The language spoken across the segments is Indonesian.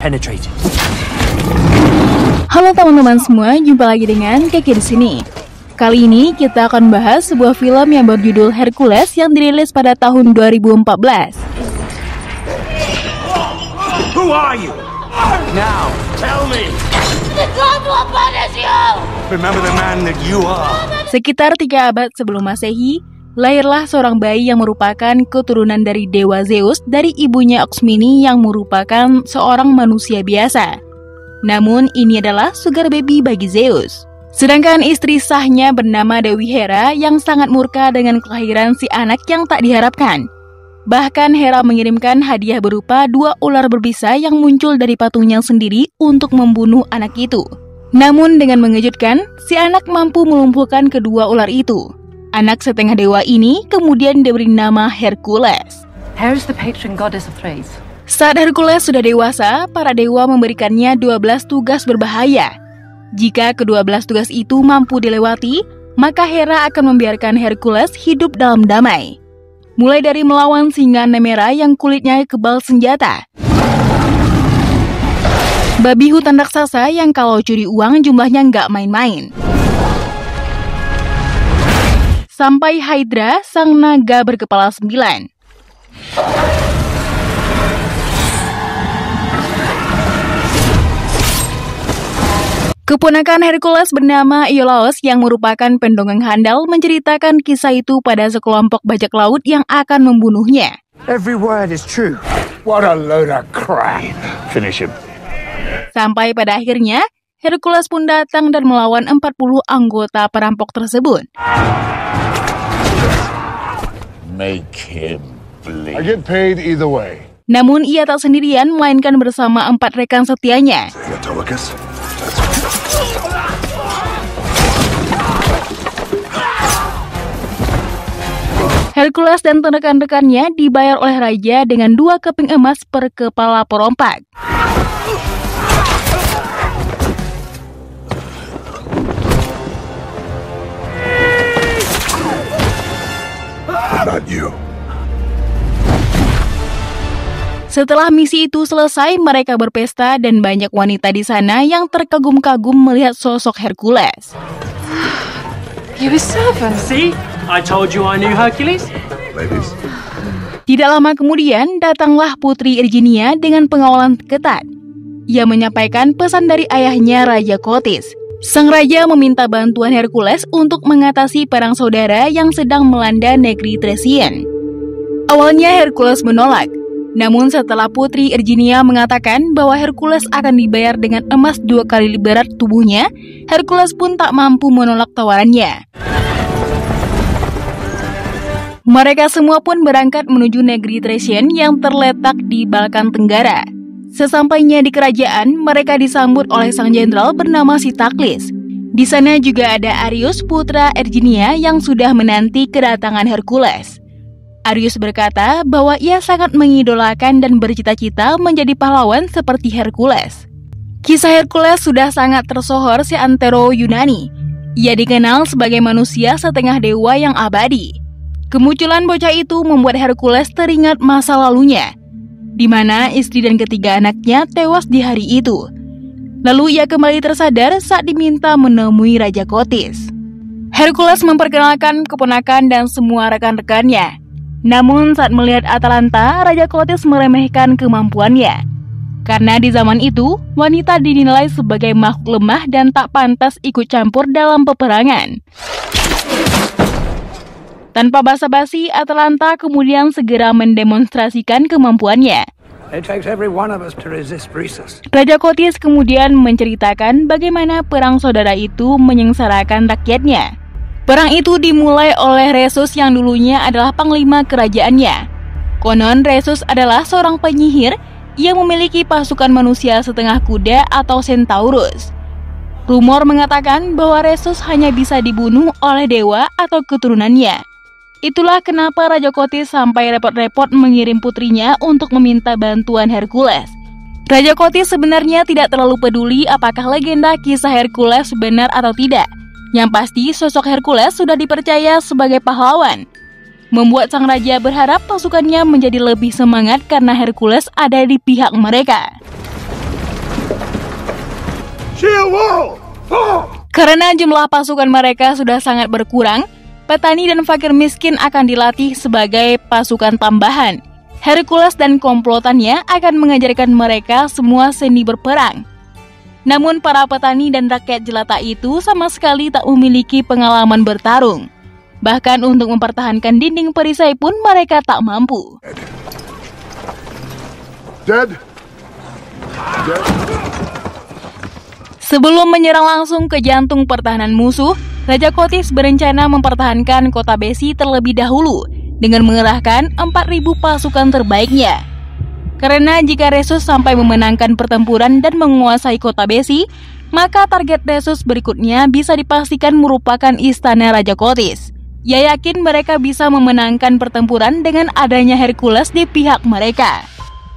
penetrated. Halo teman-teman semua, jumpa lagi dengan Keke di sini. Kali ini kita akan bahas sebuah film yang berjudul Hercules yang dirilis pada tahun 2014. Who are you? Now, tell me. Remember the man that you are. Sekitar 3 abad sebelum Masehi, lahirlah seorang bayi yang merupakan keturunan dari dewa Zeus dari ibunya Oxmini yang merupakan seorang manusia biasa. Namun ini adalah sugar baby bagi Zeus. Sedangkan istri sahnya bernama Dewi Hera yang sangat murka dengan kelahiran si anak yang tak diharapkan. Bahkan Hera mengirimkan hadiah berupa 2 ular berbisa yang muncul dari patungnya sendiri untuk membunuh anak itu. Namun dengan mengejutkan, si anak mampu melumpuhkan kedua ular itu. Anak setengah dewa ini kemudian diberi nama Hercules. Hera is the patron goddess of Thrace. Saat Hercules sudah dewasa, para dewa memberikannya 12 tugas berbahaya. Jika ke-12 tugas itu mampu dilewati, maka Hera akan membiarkan Hercules hidup dalam damai. Mulai dari melawan singa Nemera yang kulitnya kebal senjata, babi hutan raksasa yang kalau curi uang jumlahnya nggak main-main, sampai Hydra, sang naga berkepala 9. Keponakan Hercules bernama Iolaos yang merupakan pendongeng handal menceritakan kisah itu pada sekelompok bajak laut yang akan membunuhnya. Every word is true. What a load of crap. Finish him. Sampai pada akhirnya, Hercules pun datang dan melawan 40 anggota perampok tersebut. Make him bleed. I get paid either way. Namun ia tak sendirian, melainkan bersama 4 rekan setianya. Hercules dan rekan-rekannya dibayar oleh raja dengan 2 keping emas per kepala perompak. Not you. Setelah misi itu selesai, mereka berpesta dan banyak wanita di sana yang terkagum-kagum melihat sosok Hercules. You're a servant. See? I told you I knew Hercules. Ladies. Tidak lama kemudian, datanglah Putri Irginia dengan pengawalan ketat. Ia menyampaikan pesan dari ayahnya Raja Kotis. Sang raja meminta bantuan Hercules untuk mengatasi perang saudara yang sedang melanda negeri Thracian. Awalnya Hercules menolak. Namun setelah Putri Irginia mengatakan bahwa Hercules akan dibayar dengan emas 2 kali berat tubuhnya, Hercules pun tak mampu menolak tawarannya. Mereka semua pun berangkat menuju negeri Thracian yang terletak di Balkan Tenggara. Sesampainya di kerajaan, mereka disambut oleh sang jenderal bernama Sitaklis. Di sana juga ada Arius, putra Erginia yang sudah menanti kedatangan Hercules. Arius berkata bahwa ia sangat mengidolakan dan bercita-cita menjadi pahlawan seperti Hercules. Kisah Hercules sudah sangat tersohor seantero Yunani. Ia dikenal sebagai manusia setengah dewa yang abadi. Kemunculan bocah itu membuat Hercules teringat masa lalunya, di mana istri dan ketiga anaknya tewas di hari itu. Lalu ia kembali tersadar saat diminta menemui Raja Kotis. Hercules memperkenalkan keponakan dan semua rekan-rekannya. Namun saat melihat Atalanta, Raja Kotis meremehkan kemampuannya. Karena di zaman itu, wanita dinilai sebagai makhluk lemah dan tak pantas ikut campur dalam peperangan. Tanpa basa-basi, Atalanta kemudian segera mendemonstrasikan kemampuannya. It takes every one of us to resist Rhesus. Raja Kotis kemudian menceritakan bagaimana perang saudara itu menyengsarakan rakyatnya. Perang itu dimulai oleh Rhesus yang dulunya adalah panglima kerajaannya. Konon Rhesus adalah seorang penyihir yang memiliki pasukan manusia setengah kuda atau Centaurus. Rumor mengatakan bahwa Rhesus hanya bisa dibunuh oleh dewa atau keturunannya. Itulah kenapa Raja Kotis sampai repot-repot mengirim putrinya untuk meminta bantuan Hercules. Raja Kotis sebenarnya tidak terlalu peduli apakah legenda kisah Hercules benar atau tidak. Yang pasti sosok Hercules sudah dipercaya sebagai pahlawan. Membuat sang raja berharap pasukannya menjadi lebih semangat karena Hercules ada di pihak mereka. new world! Karena jumlah pasukan mereka sudah sangat berkurang, petani dan fakir miskin akan dilatih sebagai pasukan tambahan. Hercules dan komplotannya akan mengajarkan mereka semua seni berperang. Namun para petani dan rakyat jelata itu sama sekali tak memiliki pengalaman bertarung. Bahkan untuk mempertahankan dinding perisai pun mereka tak mampu. Dead? Dead? Sebelum menyerang langsung ke jantung pertahanan musuh, Raja Kotis berencana mempertahankan kota Besi terlebih dahulu dengan mengerahkan 4.000 pasukan terbaiknya. Karena jika Rhesus sampai memenangkan pertempuran dan menguasai kota Besi, maka target Rhesus berikutnya bisa dipastikan merupakan istana Raja Kotis. Ia yakin mereka bisa memenangkan pertempuran dengan adanya Hercules di pihak mereka.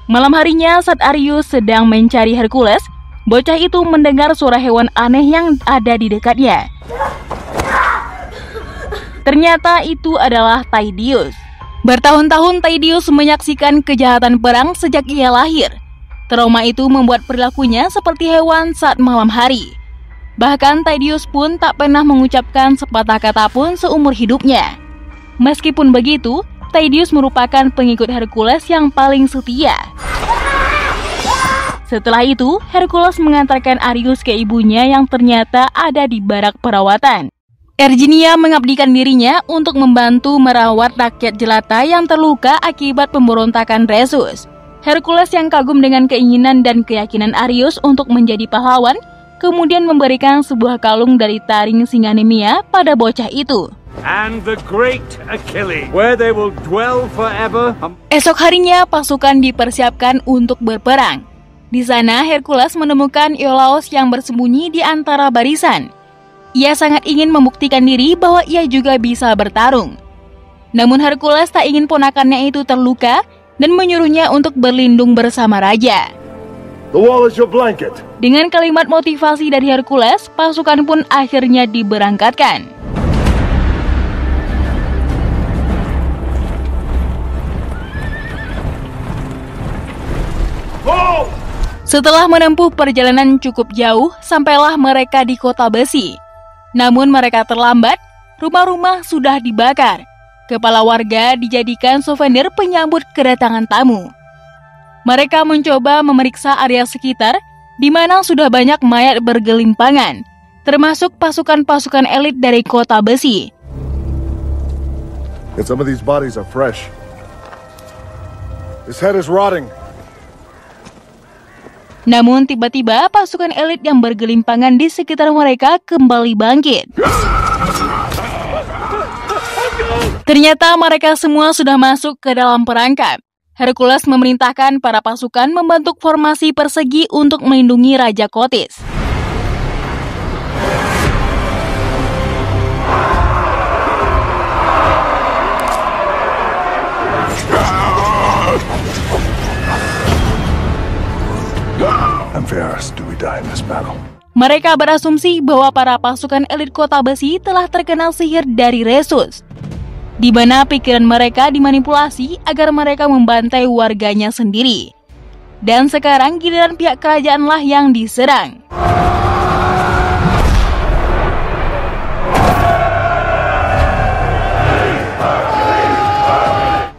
Malam harinya saat Arius sedang mencari Hercules, bocah itu mendengar suara hewan aneh yang ada di dekatnya. Ternyata itu adalah Tydeus. Bertahun-tahun Tydeus menyaksikan kejahatan perang sejak ia lahir. Trauma itu membuat perilakunya seperti hewan saat malam hari. Bahkan Tydeus pun tak pernah mengucapkan sepatah kata pun seumur hidupnya. Meskipun begitu, Tydeus merupakan pengikut Hercules yang paling setia. Setelah itu, Hercules mengantarkan Arius ke ibunya yang ternyata ada di barak perawatan. Erginia mengabdikan dirinya untuk membantu merawat rakyat jelata yang terluka akibat pemberontakan Rhesus. Hercules yang kagum dengan keinginan dan keyakinan Arius untuk menjadi pahlawan, kemudian memberikan sebuah kalung dari taring singa Nemea pada bocah itu. And the great Achilles, where they will dwell forever. Esok harinya pasukan dipersiapkan untuk berperang. Di sana Hercules menemukan Iolaos yang bersembunyi di antara barisan. Ia sangat ingin membuktikan diri bahwa ia juga bisa bertarung. Namun Hercules tak ingin ponakannya itu terluka dan menyuruhnya untuk berlindung bersama raja. The wall is your blanket. Dengan kalimat motivasi dari Hercules, pasukan pun akhirnya diberangkatkan. Setelah menempuh perjalanan cukup jauh, sampailah mereka di kota Besi. Namun mereka terlambat, rumah-rumah sudah dibakar. Kepala warga dijadikan souvenir penyambut kedatangan tamu. Mereka mencoba memeriksa area sekitar, di mana sudah banyak mayat bergelimpangan, termasuk pasukan-pasukan elit dari kota Besi. And some of these bodies are fresh. His head is rotting. Namun tiba-tiba pasukan elit yang bergelimpangan di sekitar mereka kembali bangkit. Ternyata mereka semua sudah masuk ke dalam perangkap. Hercules memerintahkan para pasukan membentuk formasi persegi untuk melindungi Raja Kotis. Amphiaraus, do we die in this battle? Mereka berasumsi bahwa para pasukan elit kota Besi telah terkena sihir dari Rhesus, di mana pikiran mereka dimanipulasi agar mereka membantai warganya sendiri. Dan sekarang giliran pihak kerajaanlah yang diserang.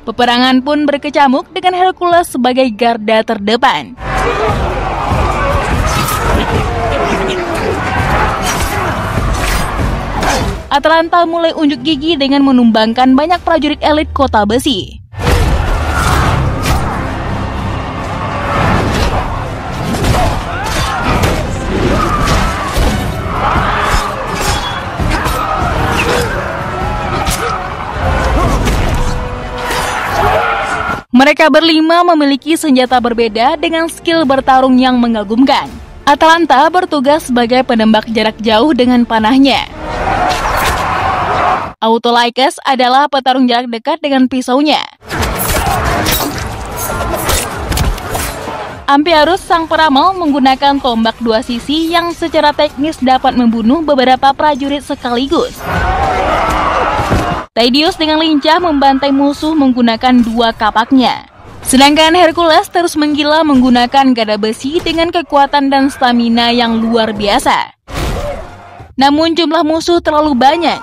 Peperangan pun berkecamuk dengan Hercules sebagai garda terdepan. Atalanta mulai unjuk gigi dengan menumbangkan banyak prajurit elit kota Besi. Mereka berlima memiliki senjata berbeda dengan skill bertarung yang mengagumkan. Atalanta bertugas sebagai penembak jarak jauh dengan panahnya. Autolycus adalah petarung jarak dekat dengan pisaunya. Amphiaraus sang peramal menggunakan tombak dua sisi yang secara teknis dapat membunuh beberapa prajurit sekaligus. Tydeus dengan lincah membantai musuh menggunakan dua kapaknya. Sedangkan Hercules terus menggila menggunakan gada besi dengan kekuatan dan stamina yang luar biasa. Namun jumlah musuh terlalu banyak.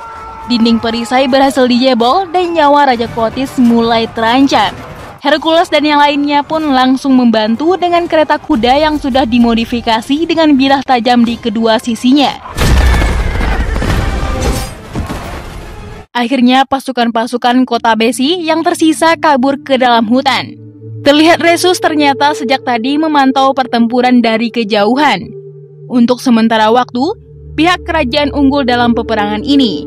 Dinding perisai berhasil dijebol dan nyawa Raja Kotis mulai terancam. Hercules dan yang lainnya pun langsung membantu dengan kereta kuda yang sudah dimodifikasi dengan bilah tajam di kedua sisinya. Akhirnya pasukan-pasukan kota besi yang tersisa kabur ke dalam hutan. Terlihat Rhesus ternyata sejak tadi memantau pertempuran dari kejauhan. Untuk sementara waktu, pihak kerajaan unggul dalam peperangan ini.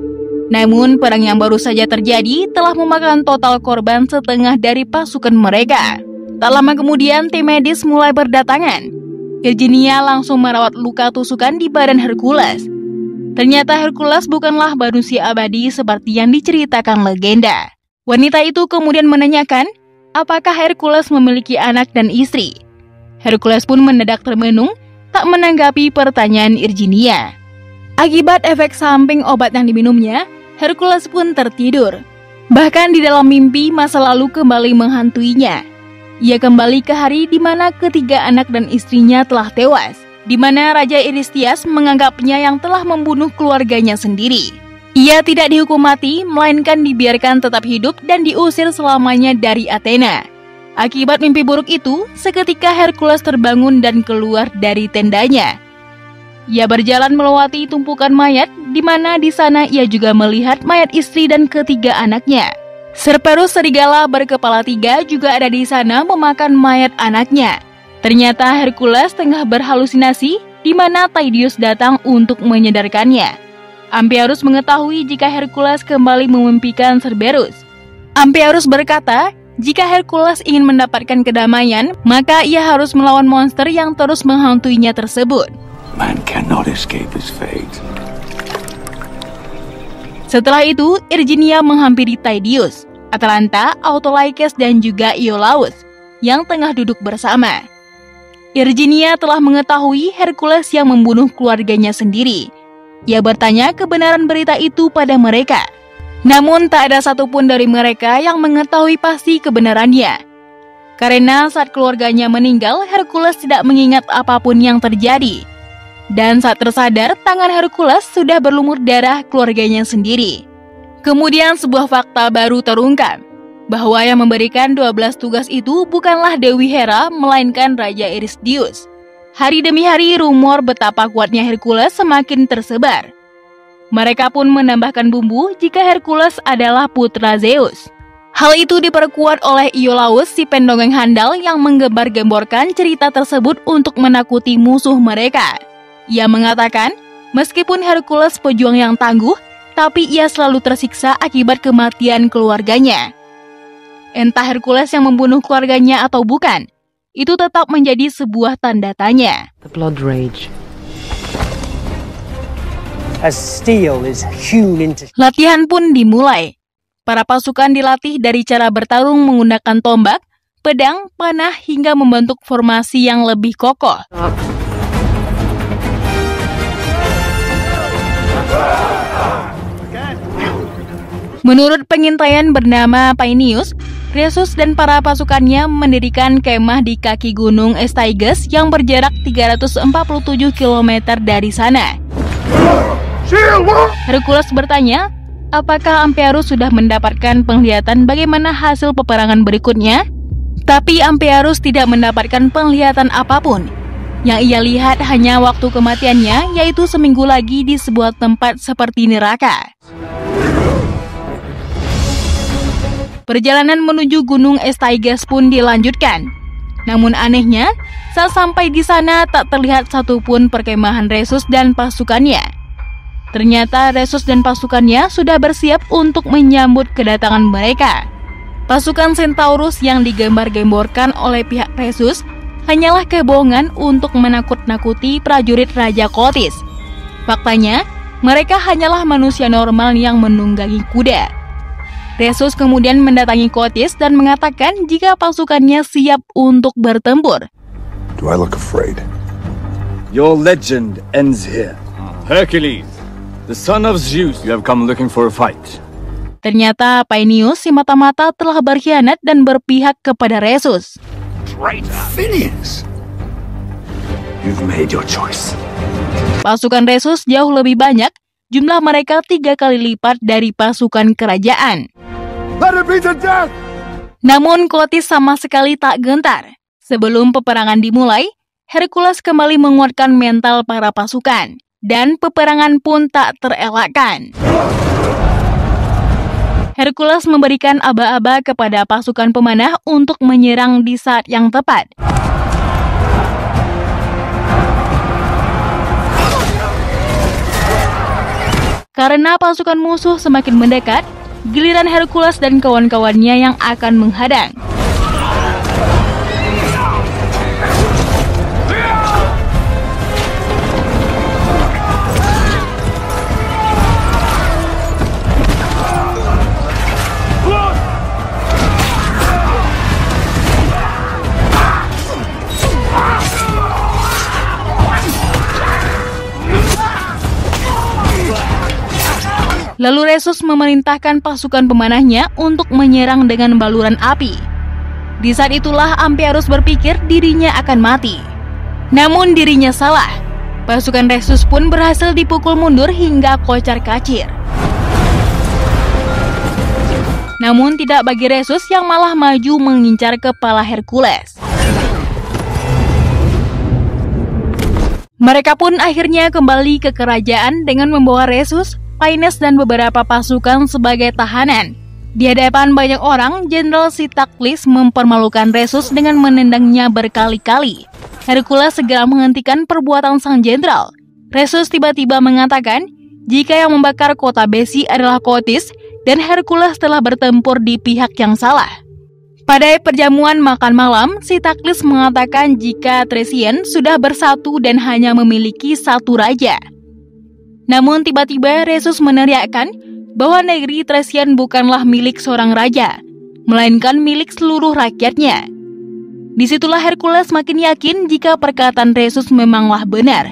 Namun, perang yang baru saja terjadi telah memakan total korban setengah dari pasukan mereka. Tak lama kemudian, tim medis mulai berdatangan. Virginia langsung merawat luka tusukan di badan Hercules. Ternyata Hercules bukanlah manusia abadi seperti yang diceritakan legenda. Wanita itu kemudian menanyakan, apakah Hercules memiliki anak dan istri? Hercules pun mendadak termenung, tak menanggapi pertanyaan Virginia. Akibat efek samping obat yang diminumnya, Hercules pun tertidur. Bahkan di dalam mimpi, masa lalu kembali menghantuinya. Ia kembali ke hari di mana ketiga anak dan istrinya telah tewas, di mana Raja Eurystheus menganggapnya yang telah membunuh keluarganya sendiri. Ia tidak dihukum mati, melainkan dibiarkan tetap hidup dan diusir selamanya dari Athena. Akibat mimpi buruk itu, seketika Hercules terbangun dan keluar dari tendanya. Ia berjalan melewati tumpukan mayat, di mana di sana ia juga melihat mayat istri dan ketiga anaknya. Cerberus serigala berkepala 3 juga ada di sana memakan mayat anaknya. Ternyata Hercules tengah berhalusinasi, di mana Tydeus datang untuk menyadarkannya. Amphiaraus mengetahui jika Hercules kembali memimpikan Cerberus. Amphiaraus berkata, jika Hercules ingin mendapatkan kedamaian, maka ia harus melawan monster yang terus menghantuinya tersebut. Man cannot escape his fate. Setelah itu, Virginia menghampiri Tydeus, Atalanta, Autolycus, dan juga Iolaus yang tengah duduk bersama. Virginia telah mengetahui Hercules yang membunuh keluarganya sendiri. Ia bertanya kebenaran berita itu pada mereka. Namun tak ada satupun dari mereka yang mengetahui pasti kebenarannya. Karena saat keluarganya meninggal, Hercules tidak mengingat apapun yang terjadi. Dan saat tersadar, tangan Hercules sudah berlumur darah keluarganya sendiri. Kemudian sebuah fakta baru terungkap, bahwa yang memberikan 12 tugas itu bukanlah Dewi Hera, melainkan Raja Eurystheus. Hari demi hari rumor betapa kuatnya Hercules semakin tersebar. Mereka pun menambahkan bumbu jika Hercules adalah putra Zeus. Hal itu diperkuat oleh Iolaus, si pendongeng handal yang menggembar-gemborkan cerita tersebut untuk menakuti musuh mereka. Ia mengatakan, meskipun Hercules pejuang yang tangguh, tapi ia selalu tersiksa akibat kematian keluarganya. Entah Hercules yang membunuh keluarganya atau bukan, itu tetap menjadi sebuah tanda tanya. The blood rage. As steel is hewn into... Latihan pun dimulai. Para pasukan dilatih dari cara bertarung menggunakan tombak, pedang, panah, hingga membentuk formasi yang lebih kokoh. Menurut pengintaian bernama Painius, Rhesus dan para pasukannya mendirikan kemah di kaki gunung Styges yang berjarak 347 km dari sana. Hercules bertanya, apakah Amphiaraus sudah mendapatkan penglihatan bagaimana hasil peperangan berikutnya? Tapi Amphiaraus tidak mendapatkan penglihatan apapun. Yang ia lihat hanya waktu kematiannya, yaitu seminggu lagi di sebuah tempat seperti neraka. Perjalanan menuju gunung Styges pun dilanjutkan. Namun anehnya, saat sampai di sana tak terlihat satupun perkemahan Rhesus dan pasukannya. Ternyata Rhesus dan pasukannya sudah bersiap untuk menyambut kedatangan mereka. Pasukan Centaurus yang digembar-gemborkan oleh pihak Rhesus hanyalah kebohongan untuk menakut-nakuti prajurit Raja Kotis. Faktanya, mereka hanyalah manusia normal yang menunggangi kuda. Rhesus kemudian mendatangi Kotis dan mengatakan jika pasukannya siap untuk bertempur. Do I look afraid? Your legend ends here. Hercules, the son of Zeus, You have come looking for a fight. Ternyata Painius si mata-mata telah berkhianat dan berpihak kepada Rhesus. Phineas! You've made your choice. Pasukan Rhesus jauh lebih banyak, jumlah mereka 3 kali lipat dari pasukan kerajaan. Let it be to death! Namun Kotis sama sekali tak gentar. Sebelum peperangan dimulai, Hercules kembali menguatkan mental para pasukan, dan peperangan pun tak terelakkan. Hercules memberikan aba-aba kepada pasukan pemanah untuk menyerang di saat yang tepat. Karena pasukan musuh semakin mendekat, giliran Hercules dan kawan-kawannya yang akan menghadang. Lalu Rhesus memerintahkan pasukan pemanahnya untuk menyerang dengan baluran api. Di saat itulah Amphiaraus berpikir dirinya akan mati. Namun dirinya salah. Pasukan Rhesus pun berhasil dipukul mundur hingga kocar-kacir. Namun tidak bagi Rhesus yang malah maju mengincar kepala Hercules. Mereka pun akhirnya kembali ke kerajaan dengan membawa Rhesus, Paines dan beberapa pasukan sebagai tahanan. Di hadapan banyak orang, Jenderal Sitaklis mempermalukan Rhesus dengan menendangnya berkali-kali. Hercules segera menghentikan perbuatan sang jenderal. Rhesus tiba-tiba mengatakan jika yang membakar kota Besi adalah Kotis dan Hercules telah bertempur di pihak yang salah. Pada perjamuan makan malam, Sitaklis mengatakan jika Thracian sudah bersatu dan hanya memiliki satu raja. Namun tiba-tiba Rhesus meneriakkan bahwa negeri Thracian bukanlah milik seorang raja, melainkan milik seluruh rakyatnya. Disitulah Hercules makin yakin jika perkataan Rhesus memanglah benar.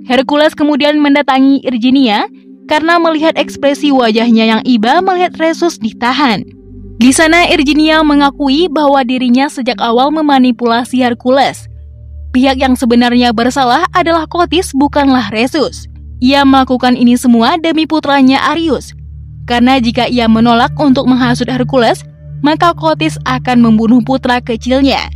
Hercules kemudian mendatangi Irginia karena melihat ekspresi wajahnya yang iba melihat Rhesus ditahan. Di sana Irginia mengakui bahwa dirinya sejak awal memanipulasi Hercules. Pihak yang sebenarnya bersalah adalah Kotis, bukanlah Rhesus. Ia melakukan ini semua demi putranya Arius. Karena jika ia menolak untuk menghasut Hercules, maka Kotis akan membunuh putra kecilnya.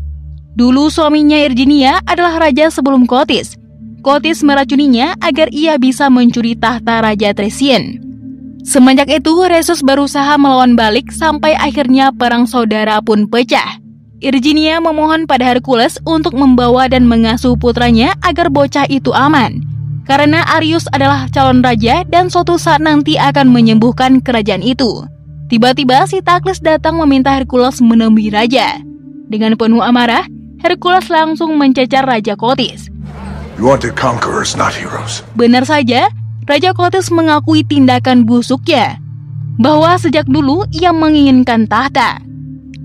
Dulu suaminya Irginia adalah raja sebelum Kotis. Kotis meracuninya agar ia bisa mencuri tahta Raja Thracian. Semenjak itu, Rhesus berusaha melawan balik sampai akhirnya perang saudara pun pecah. Irginia memohon pada Hercules untuk membawa dan mengasuh putranya agar bocah itu aman. Karena Arius adalah calon raja dan suatu saat nanti akan menyembuhkan kerajaan itu. Tiba-tiba Sitaklis datang meminta Hercules menemui raja. Dengan penuh amarah, Hercules langsung mencecar Raja Kotis. You wanted conquerors, not heroes. Benar saja, Raja Kotis mengakui tindakan busuknya, bahwa sejak dulu ia menginginkan tahta.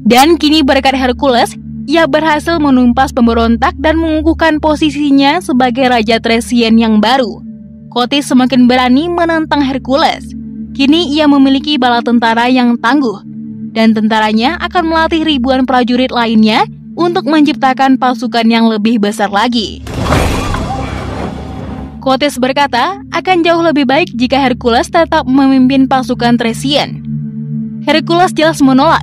Dan kini berkat Hercules, ia berhasil menumpas pemberontak dan mengukuhkan posisinya sebagai Raja Thracian yang baru. Kotis semakin berani menentang Hercules. Kini ia memiliki bala tentara yang tangguh, dan tentaranya akan melatih ribuan prajurit lainnya untuk menciptakan pasukan yang lebih besar lagi. Kotis berkata, akan jauh lebih baik jika Hercules tetap memimpin pasukan Thracian. Hercules jelas menolak.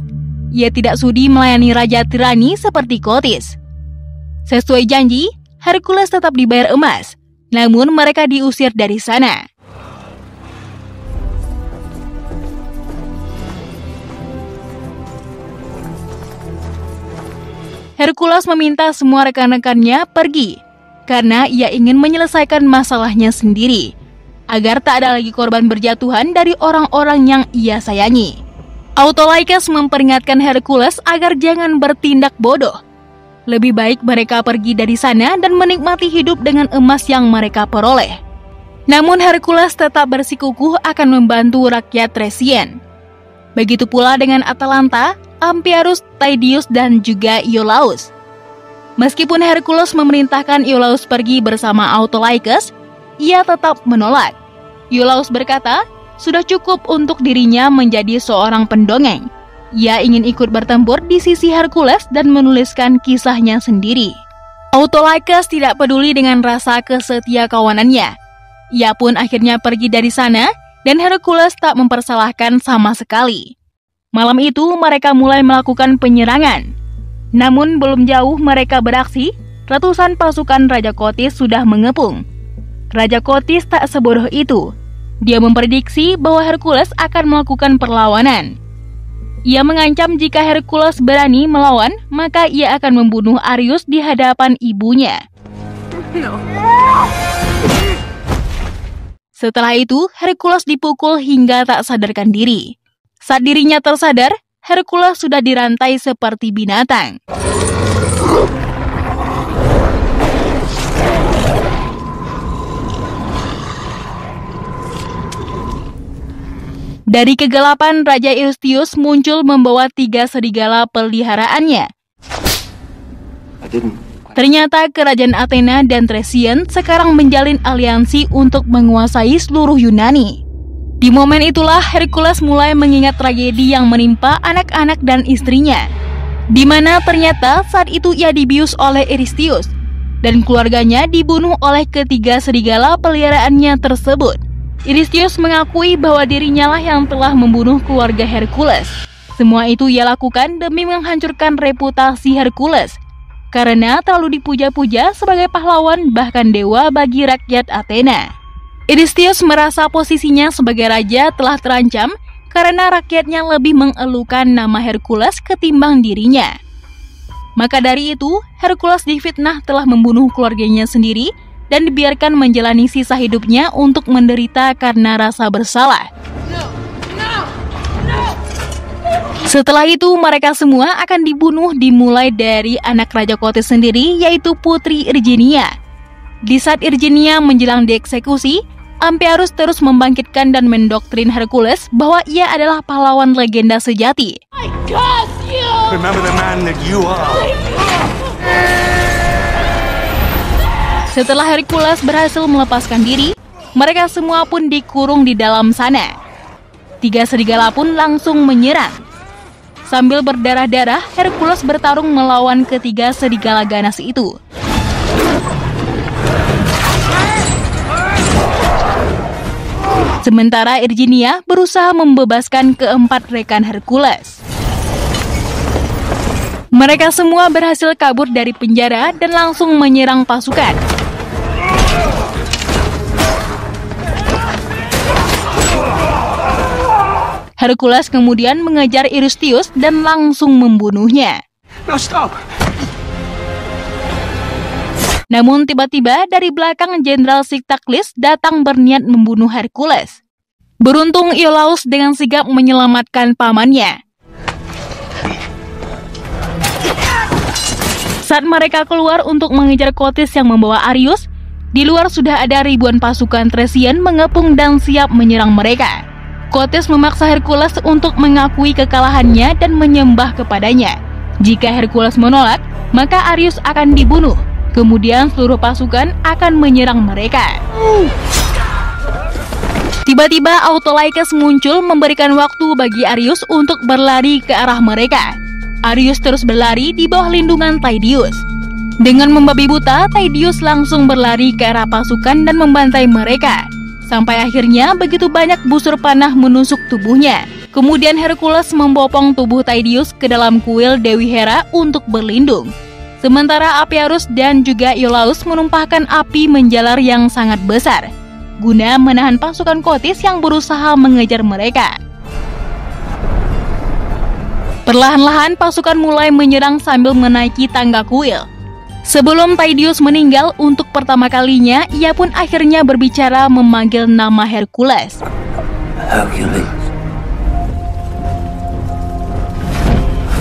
Ia tidak sudi melayani raja tirani seperti Kotis. Sesuai janji, Hercules tetap dibayar emas, namun mereka diusir dari sana. Hercules meminta semua rekan-rekannya pergi, karena ia ingin menyelesaikan masalahnya sendiri, agar tak ada lagi korban berjatuhan dari orang-orang yang ia sayangi. Autolycus memperingatkan Hercules agar jangan bertindak bodoh. Lebih baik mereka pergi dari sana dan menikmati hidup dengan emas yang mereka peroleh. Namun Hercules tetap bersikukuh akan membantu rakyat Thracian. Begitu pula dengan Atalanta, Amphiaraus, Tydeus, dan juga Iolaus. Meskipun Hercules memerintahkan Iolaus pergi bersama Autolycus, ia tetap menolak. Iolaus berkata, sudah cukup untuk dirinya menjadi seorang pendongeng. Ia ingin ikut bertempur di sisi Hercules dan menuliskan kisahnya sendiri. Autolycus tidak peduli dengan rasa kesetiakawanannya. Ia pun akhirnya pergi dari sana dan Hercules tak mempersalahkan sama sekali. Malam itu mereka mulai melakukan penyerangan. Namun belum jauh mereka beraksi, ratusan pasukan Raja Kotis sudah mengepung. Raja Kotis tak sebodoh itu. Dia memprediksi bahwa Hercules akan melakukan perlawanan. Ia mengancam jika Hercules berani melawan, maka ia akan membunuh Arius di hadapan ibunya. Setelah itu, Hercules dipukul hingga tak sadarkan diri. Saat dirinya tersadar, Hercules sudah dirantai seperti binatang. Dari kegelapan, Raja Eurystheus muncul membawa 3 serigala peliharaannya. Ternyata kerajaan Athena dan Thracian sekarang menjalin aliansi untuk menguasai seluruh Yunani. Di momen itulah Hercules mulai mengingat tragedi yang menimpa anak-anak dan istrinya, di mana ternyata saat itu ia dibius oleh Eurystheus dan keluarganya dibunuh oleh ketiga serigala peliharaannya tersebut. Eurystheus mengakui bahwa dirinya lah yang telah membunuh keluarga Hercules. Semua itu ia lakukan demi menghancurkan reputasi Hercules, karena terlalu dipuja-puja sebagai pahlawan bahkan dewa bagi rakyat Athena. Eurystheus merasa posisinya sebagai raja telah terancam karena rakyatnya lebih mengeluhkan nama Hercules ketimbang dirinya. Maka dari itu, Hercules difitnah telah membunuh keluarganya sendiri dan dibiarkan menjalani sisa hidupnya untuk menderita karena rasa bersalah. Setelah itu, mereka semua akan dibunuh dimulai dari anak Raja Kotis sendiri, yaitu Putri Irginia. Di saat Irginia menjelang dieksekusi, Amphiaraus terus membangkitkan dan mendoktrin Hercules bahwa ia adalah pahlawan legenda sejati. Remember the man that you are. Setelah Hercules berhasil melepaskan diri, mereka semua pun dikurung di dalam sana. 3 serigala pun langsung menyerang. Sambil berdarah-darah, Hercules bertarung melawan ketiga serigala ganas itu. Sementara Irginia berusaha membebaskan keempat rekan Hercules. Mereka semua berhasil kabur dari penjara dan langsung menyerang pasukan. Hercules kemudian mengejar Eurystheus dan langsung membunuhnya. No, stop. Namun tiba-tiba dari belakang Jenderal Siktaklis datang berniat membunuh Hercules. Beruntung Iolaus dengan sigap menyelamatkan pamannya. Saat mereka keluar untuk mengejar Kotis yang membawa Arius, di luar sudah ada ribuan pasukan Thracian mengepung dan siap menyerang mereka. Kotis memaksa Hercules untuk mengakui kekalahannya dan menyembah kepadanya. Jika Hercules menolak, maka Arius akan dibunuh. Kemudian seluruh pasukan akan menyerang mereka. Tiba-tiba Autolycus muncul memberikan waktu bagi Arius untuk berlari ke arah mereka. Arius terus berlari di bawah lindungan Tydeus. Dengan membabi buta, Tydeus langsung berlari ke arah pasukan dan membantai mereka. Sampai akhirnya begitu banyak busur panah menusuk tubuhnya. Kemudian Hercules membopong tubuh Tydeus ke dalam kuil Dewi Hera untuk berlindung. Sementara Amphiaraus dan juga Iolaus menumpahkan api menjalar yang sangat besar, guna menahan pasukan Kotis yang berusaha mengejar mereka. Perlahan-lahan pasukan mulai menyerang sambil menaiki tangga kuil. Sebelum Tydeus meninggal untuk pertama kalinya, ia pun akhirnya berbicara memanggil nama Hercules. Hercules.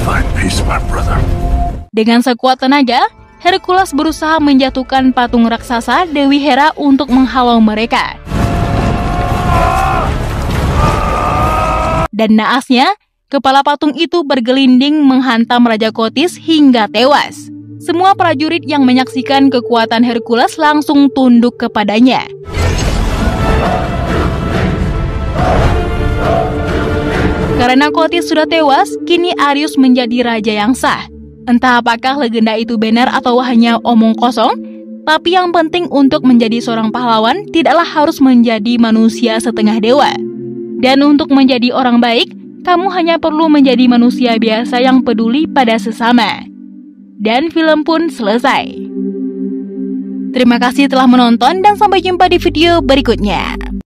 Find peace, my brother. Dengan sekuat tenaga, Hercules berusaha menjatuhkan patung raksasa Dewi Hera untuk menghalau mereka. Dan naasnya, kepala patung itu bergelinding menghantam Raja Kotis hingga tewas. Semua prajurit yang menyaksikan kekuatan Hercules langsung tunduk kepadanya. Karena Kotis sudah tewas, kini Arius menjadi raja yang sah. Entah apakah legenda itu benar atau hanya omong kosong, tapi yang penting untuk menjadi seorang pahlawan tidaklah harus menjadi manusia setengah dewa. Dan untuk menjadi orang baik, kamu hanya perlu menjadi manusia biasa yang peduli pada sesama. Dan film pun selesai. Terima kasih telah menonton dan sampai jumpa di video berikutnya.